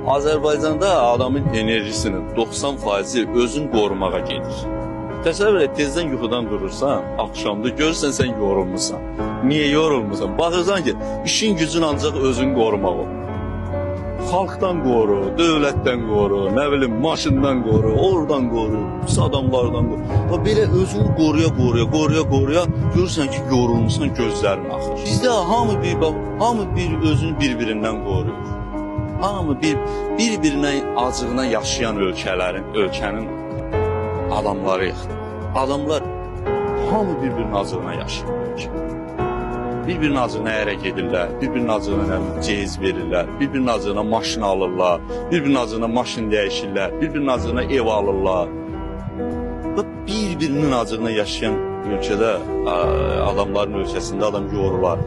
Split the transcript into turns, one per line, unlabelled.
Azərbaycanda adamın enerjisinin 90%-i özün qorumağa gedir. Təsəvvür et, tezdən yuxudan durursan, axşamda görürsən sən yorulmuşsan. Niyə yorulmuşsan? Baxırsan ki, işin gücün ancaq özün qorumaq olur. Xalqdan qoru, dövlətdən qoru, nə bilim, maşından qoru, oradan qoru, pis adamlardan qoru. Və belə özünü qoruya, görürsən ki, yorulmuşsan, gözlərin axır. Bizdə hamı özünü bir-birindən qoruyur. Hamı bir-birinə acığına yaşayan ölkənin adamlarıyıq. Adamlar hamı bir-birinin acığına yaşayır. Bir-birinin acığına ərə gedirlər, bir-birinin acığına ceyiz verirlər, bir-birinin acığına maşın alırlar, bir-birinin acığına maşın dəyişirlər, bir-birinin acığına ev alırlar. Və bir-birinin acığına yaşayan ölkədə, adamların ölkəsində adam yorular.